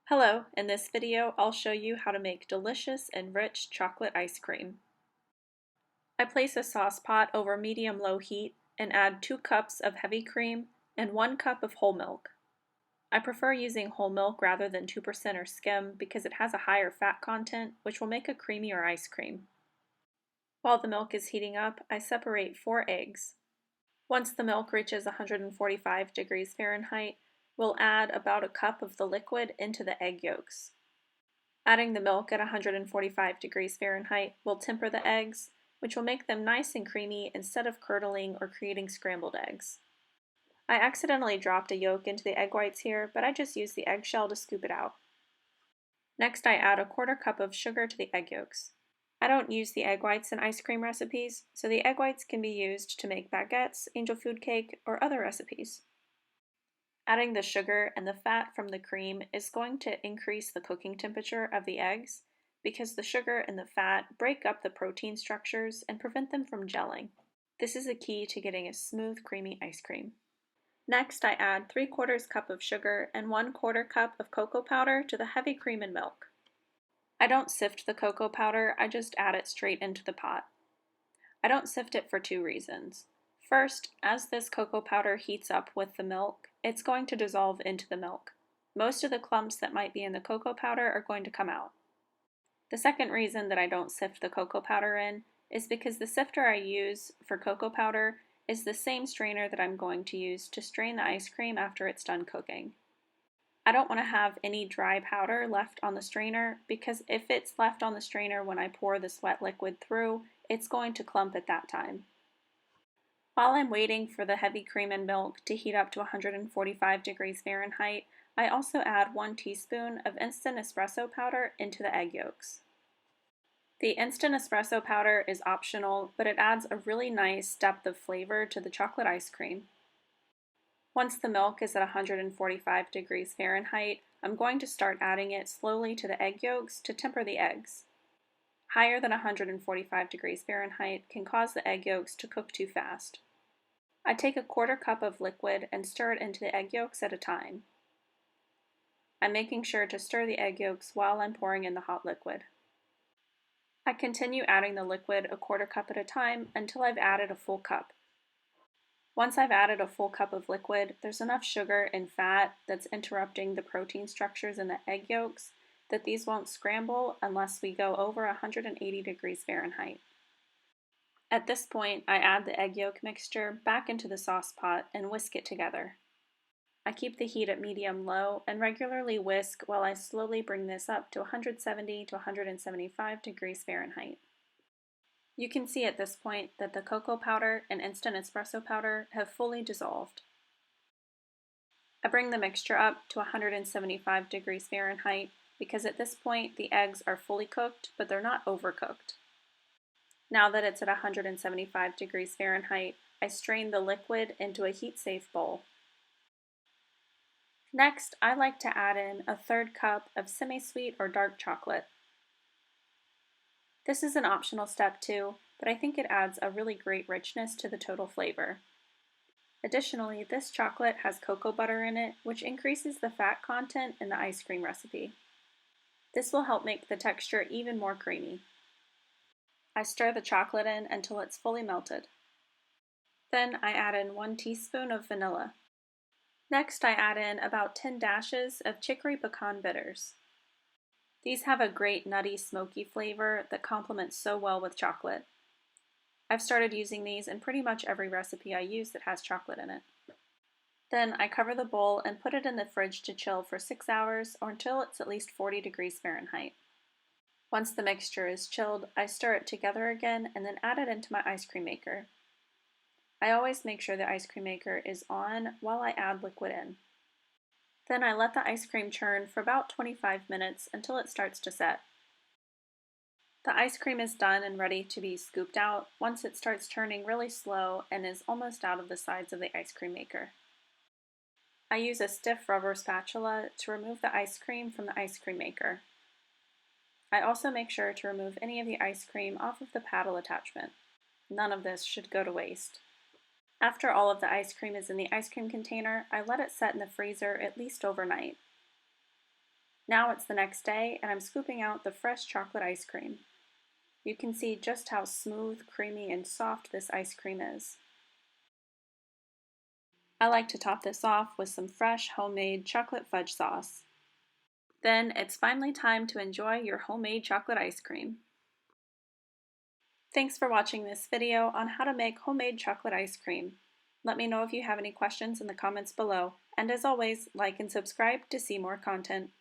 Hello, in this video I'll show you how to make delicious and rich chocolate ice cream. I place a sauce pot over medium-low heat and add 2 cups of heavy cream and 1 cup of whole milk. I prefer using whole milk rather than 2% or skim because it has a higher fat content, which will make a creamier ice cream. While the milk is heating up, I separate 4 eggs. Once the milk reaches 145 degrees Fahrenheit, we'll add about a cup of the liquid into the egg yolks. Adding the milk at 145 degrees Fahrenheit will temper the eggs, which will make them nice and creamy instead of curdling or creating scrambled eggs. I accidentally dropped a yolk into the egg whites here, but I just used the eggshell to scoop it out. Next, I add a 1/4 cup of sugar to the egg yolks. I don't use the egg whites in ice cream recipes, so the egg whites can be used to make baguettes, angel food cake, or other recipes. Adding the sugar and the fat from the cream is going to increase the cooking temperature of the eggs because the sugar and the fat break up the protein structures and prevent them from gelling. This is a key to getting a smooth, creamy ice cream. Next, I add 3/4 cup of sugar and 1/4 cup of cocoa powder to the heavy cream and milk. I don't sift the cocoa powder, I just add it straight into the pot. I don't sift it for 2 reasons. First, as this cocoa powder heats up with the milk, it's going to dissolve into the milk. Most of the clumps that might be in the cocoa powder are going to come out. The second reason that I don't sift the cocoa powder in is because the sifter I use for cocoa powder is the same strainer that I'm going to use to strain the ice cream after it's done cooking. I don't want to have any dry powder left on the strainer because if it's left on the strainer when I pour this wet liquid through, it's going to clump at that time. While I'm waiting for the heavy cream and milk to heat up to 145 degrees Fahrenheit, I also add 1 teaspoon of instant espresso powder into the egg yolks. The instant espresso powder is optional, but it adds a really nice depth of flavor to the chocolate ice cream. Once the milk is at 145 degrees Fahrenheit, I'm going to start adding it slowly to the egg yolks to temper the eggs. Higher than 145 degrees Fahrenheit can cause the egg yolks to cook too fast. I take a 1/4 cup of liquid and stir it into the egg yolks at a time. I'm making sure to stir the egg yolks while I'm pouring in the hot liquid. I continue adding the liquid a 1/4 cup at a time until I've added a full cup. Once I've added a full cup of liquid, there's enough sugar and fat that's interrupting the protein structures in the egg yolks that these won't scramble unless we go over 180 degrees Fahrenheit. At this point, I add the egg yolk mixture back into the sauce pot and whisk it together. I keep the heat at medium-low and regularly whisk while I slowly bring this up to 170 to 175 degrees Fahrenheit. You can see at this point that the cocoa powder and instant espresso powder have fully dissolved. I bring the mixture up to 175 degrees Fahrenheit because at this point the eggs are fully cooked, but they're not overcooked. Now that it's at 175 degrees Fahrenheit, I strain the liquid into a heat-safe bowl. Next, I like to add in a 1/3 cup of semi-sweet or dark chocolate. This is an optional step too, but I think it adds a really great richness to the total flavor. Additionally, this chocolate has cocoa butter in it, which increases the fat content in the ice cream recipe. This will help make the texture even more creamy. I stir the chocolate in until it's fully melted. Then I add in 1 teaspoon of vanilla. Next, I add in about 10 dashes of chicory pecan bitters. These have a great nutty, smoky flavor that complements so well with chocolate. I've started using these in pretty much every recipe I use that has chocolate in it. Then I cover the bowl and put it in the fridge to chill for 6 hours or until it's at least 40 degrees Fahrenheit. Once the mixture is chilled, I stir it together again and then add it into my ice cream maker. I always make sure the ice cream maker is on while I add liquid in. Then I let the ice cream churn for about 25 minutes until it starts to set. The ice cream is done and ready to be scooped out once it starts turning really slow and is almost out of the sides of the ice cream maker. I use a stiff rubber spatula to remove the ice cream from the ice cream maker. I also make sure to remove any of the ice cream off of the paddle attachment. None of this should go to waste. After all of the ice cream is in the ice cream container, I let it set in the freezer at least overnight. Now it's the next day and I'm scooping out the fresh chocolate ice cream. You can see just how smooth, creamy, and soft this ice cream is. I like to top this off with some fresh homemade chocolate fudge sauce. Then it's finally time to enjoy your homemade chocolate ice cream. Thanks for watching this video on how to make homemade chocolate ice cream. Let me know if you have any questions in the comments below, and as always, like and subscribe to see more content.